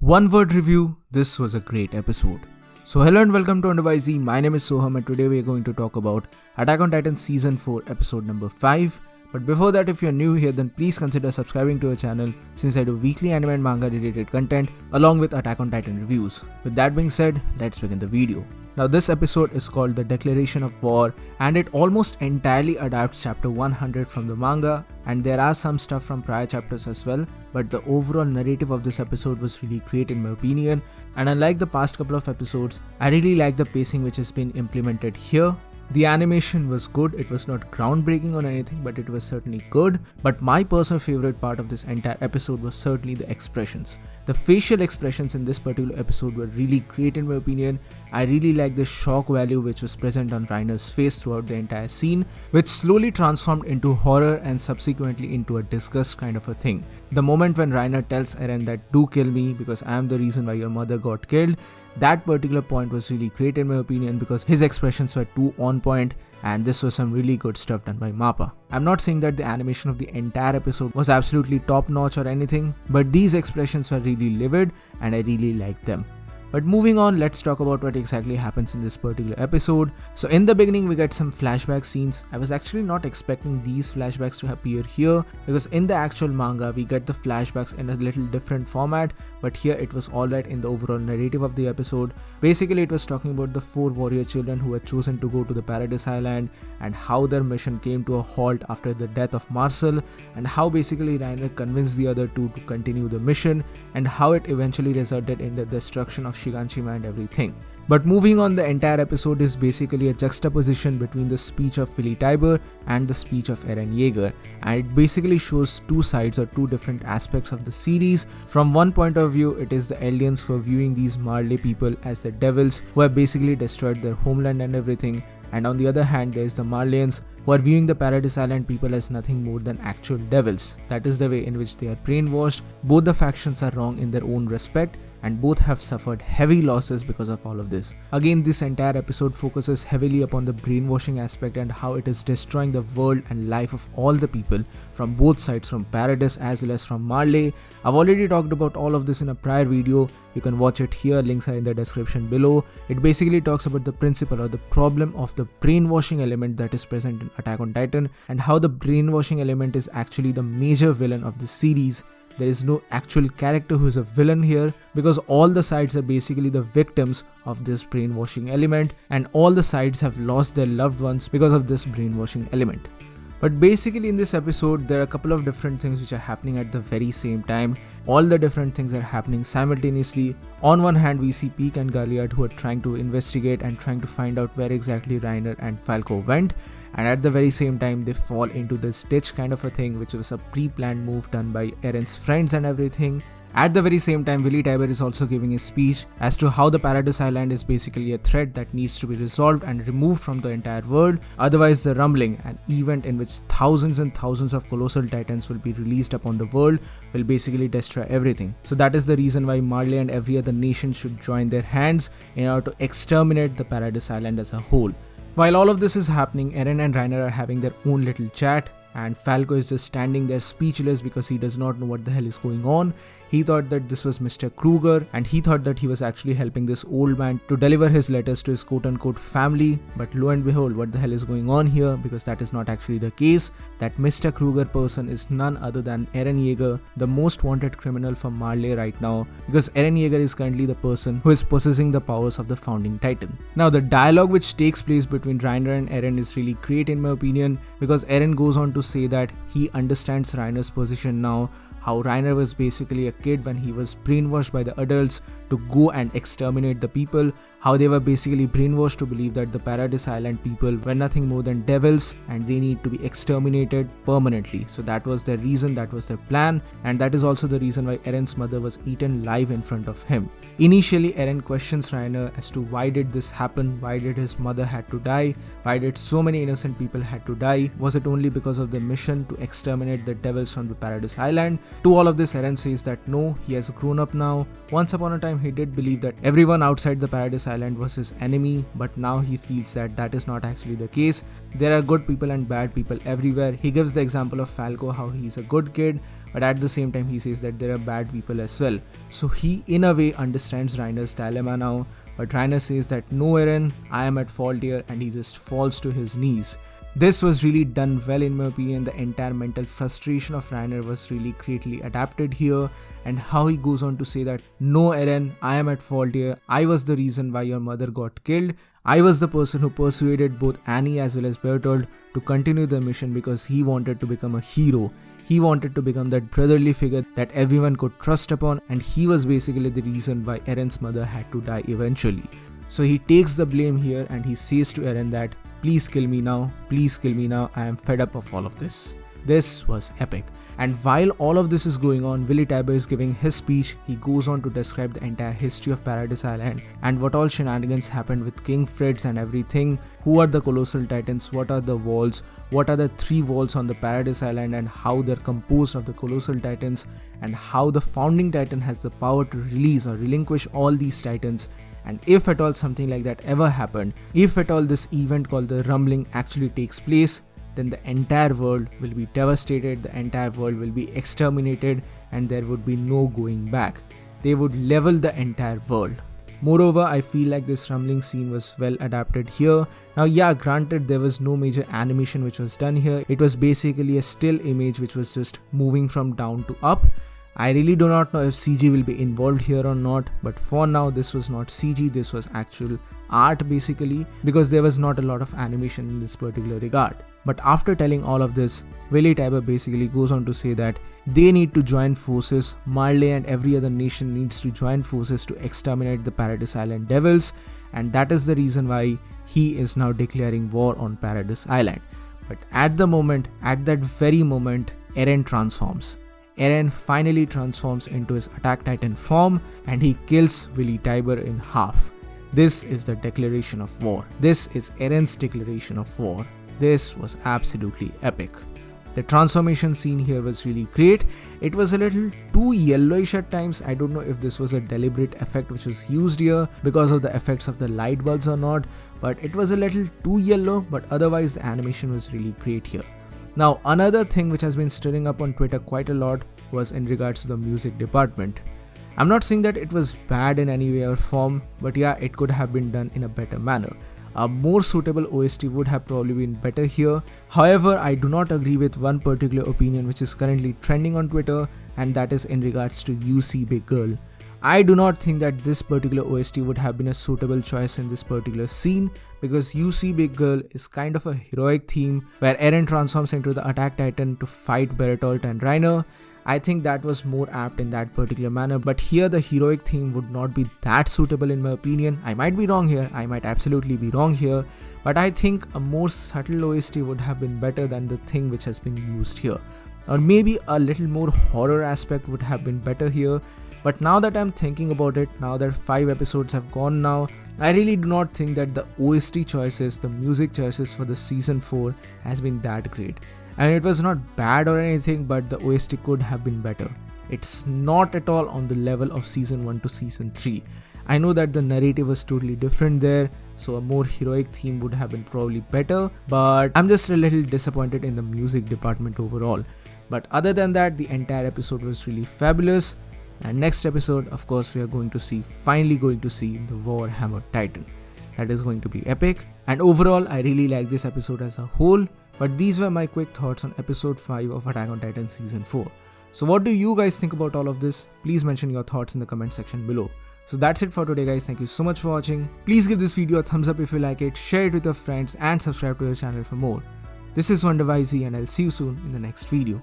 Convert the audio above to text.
One word review, this was a great episode. So hello and welcome to Under YZ, my name is Soham and today we are going to talk about Attack on Titan Season 4 episode number 5. But before that, if you are new here, then please consider subscribing to our channel since I do weekly anime and manga related content along with Attack on Titan reviews. With that being said, let's begin the video. Now this episode is called The Declaration of War and it almost entirely adapts chapter 100 from the manga, and there are some stuff from prior chapters as well, but the overall narrative of this episode was really great in my opinion, and unlike the past couple of episodes, I really like the pacing which has been implemented here. The animation was good, it was not groundbreaking or anything, but it was certainly good. But my personal favorite part of this entire episode was certainly the expressions. The facial expressions in this particular episode were really great in my opinion. I really liked the shock value which was present on Reiner's face throughout the entire scene, which slowly transformed into horror and subsequently into a disgust kind of a thing. The moment when Reiner tells Eren that do kill me because I am the reason why your mother got killed, that particular point was really great in my opinion because his expressions were too on point and this was some really good stuff done by Mappa. I'm not saying that the animation of the entire episode was absolutely top notch or anything, but these expressions were really livid and I really liked them. But moving on, let's talk about what exactly happens in this particular episode. So in the beginning we get some flashback scenes. I was actually not expecting these flashbacks to appear here because in the actual manga we get the flashbacks in a little different format, but here it was alright in the overall narrative of the episode. Basically it was talking about the 4 warrior children who were chosen to go to the Paradise Island and how their mission came to a halt after the death of Marcel, and how basically Reiner convinced the other 2 to continue the mission and how it eventually resulted in the destruction of Shiganshima and everything. But moving on, the entire episode is basically a juxtaposition between the speech of Willy Tybur and the speech of Eren Yeager, and it basically shows 2 sides or 2 different aspects of the series. From one point of view, it is the Eldians who are viewing these Marley people as the devils who have basically destroyed their homeland and everything, and on the other hand there is the Marleyans who are viewing the Paradise Island people as nothing more than actual devils. That is the way in which they are brainwashed. Both the factions are wrong in their own respect and both have suffered heavy losses because of all of this. Again, this entire episode focuses heavily upon the brainwashing aspect and how it is destroying the world and life of all the people from both sides, from Paradise as well as from Marley. I've already talked about all of this in a prior video. You can watch it here, links are in the description below. It basically talks about the principle or the problem of the brainwashing element that is present in Attack on Titan and how the brainwashing element is actually the major villain of the series. There is no actual character who is a villain here because all the sides are basically the victims of this brainwashing element and all the sides have lost their loved ones because of this brainwashing element. But basically in this episode there are a couple of different things which are happening at the very same time. All the different things are happening simultaneously. On one hand we see Pieck and Galliard who are trying to investigate and trying to find out where exactly Reiner and Falco went, and at the very same time they fall into this ditch kind of a thing, which was a pre-planned move done by Eren's friends and everything. At the very same time, Willy Tybur is also giving a speech as to how the Paradise Island is basically a threat that needs to be resolved and removed from the entire world. Otherwise, the Rumbling, an event in which thousands and thousands of colossal titans will be released upon the world, will basically destroy everything. So that is the reason why Marley and every other nation should join their hands in order to exterminate the Paradise Island as a whole. While all of this is happening, Eren and Reiner are having their own little chat, and Falco is just standing there speechless because he does not know what the hell is going on. He thought that this was Mr. Kruger and he thought that he was actually helping this old man to deliver his letters to his quote-unquote family, but lo and behold, what the hell is going on here, because that is not actually the case. That Mr. Kruger person is none other than Eren Yeager, the most wanted criminal from Marley right now, because Eren Yeager is currently the person who is possessing the powers of the founding titan. Now the dialogue which takes place between Reiner and Eren is really great in my opinion, because Eren goes on to say that he understands Reiner's position now, how Reiner was basically a kid when he was brainwashed by the adults to go and exterminate the people, how they were basically brainwashed to believe that the Paradise Island people were nothing more than devils and they need to be exterminated permanently. So that was their reason, that was their plan, and that is also the reason why Eren's mother was eaten live in front of him. Initially, Eren questions Reiner as to why did this happen, why did his mother had to die, why did so many innocent people had to die, was it only because of the mission to exterminate the devils from the Paradise Island? To all of this, Eren says that no, he has grown up now. Once upon a time, he did believe that everyone outside the Paradise Island was his enemy, but now he feels that that is not actually the case. There are good people and bad people everywhere. He gives the example of Falco, how he's a good kid, but at the same time, he says that there are bad people as well. So he, in a way, understands Reiner's dilemma now, but Reiner says that no, Eren, I am at fault here, and he just falls to his knees. This was really done well in my opinion. The entire mental frustration of Reiner was really greatly adapted here, and how he goes on to say that no, Eren, I am at fault here. I was the reason why your mother got killed. I was the person who persuaded both Annie as well as Bertolt to continue the mission because he wanted to become a hero. He wanted to become that brotherly figure that everyone could trust upon, and he was basically the reason why Eren's mother had to die eventually. So he takes the blame here and he says to Eren that please kill me now, please kill me now, I am fed up of all of this. This was epic. And while all of this is going on, Willy Tybur is giving his speech. He goes on to describe the entire history of Paradise Island and what all shenanigans happened with King Fritz and everything. Who are the Colossal Titans? What are the walls? What are the 3 walls on the Paradise Island and how they're composed of the Colossal Titans, and how the Founding Titan has the power to release or relinquish all these Titans. And if at all something like that ever happened, if at all this event called the Rumbling actually takes place, then the entire world will be devastated, the entire world will be exterminated, and there would be no going back. They would level the entire world. Moreover, I feel like this rumbling scene was well adapted here. Now yeah, granted there was no major animation which was done here. It was basically a still image which was just moving from down to up. I really do not know if CG will be involved here or not, but for now this was not CG, this was actual art basically, because there was not a lot of animation in this particular regard. But after telling all of this, Willy Tybur basically goes on to say that they need to join forces. Marley and every other nation needs to join forces to exterminate the Paradise Island devils, and that is the reason why he is now declaring war on Paradise Island. But at the moment, at that very moment, Eren transforms. Eren finally transforms into his Attack Titan form and he kills Willy Tybur in half. This is the declaration of war. This is Eren's declaration of war. This was absolutely epic. The transformation scene here was really great. It was a little too yellowish at times. I don't know if this was a deliberate effect which was used here because of the effects of the light bulbs or not, but it was a little too yellow, but otherwise the animation was really great here. Now another thing which has been stirring up on Twitter quite a lot was in regards to the music department. I'm not saying that it was bad in any way or form, but yeah, it could have been done in a better manner. A more suitable OST would have probably been better here. However, I do not agree with one particular opinion which is currently trending on Twitter, and that is in regards to UC Big Girl. I do not think that this particular OST would have been a suitable choice in this particular scene, because UC Big Girl is kind of a heroic theme where Eren transforms into the Attack Titan to fight Bertolt and Reiner. I think that was more apt in that particular manner, but here the heroic theme would not be that suitable in my opinion. I might be wrong here, I might absolutely be wrong here, but I think a more subtle OST would have been better than the thing which has been used here. Or maybe a little more horror aspect would have been better here. But now that I'm thinking about it, now that 5 episodes have gone now, I really do not think that the OST choices, the music choices for the season 4 has been that great. And it was not bad or anything, but the OST could have been better. It's not at all on the level of season 1 to season 3. I know that the narrative was totally different there, so a more heroic theme would have been probably better, but I'm just a little disappointed in the music department overall. But other than that, the entire episode was really fabulous. And next episode, of course, we are finally going to see the Warhammer Titan. That is going to be epic. And overall, I really like this episode as a whole. But these were my quick thoughts on episode 5 of Attack on Titan season 4. So what do you guys think about all of this? Please mention your thoughts in the comment section below. So that's it for today guys, thank you so much for watching. Please give this video a thumbs up if you like it, share it with your friends and subscribe to your channel for more. This is WonderYZ and I'll see you soon in the next video.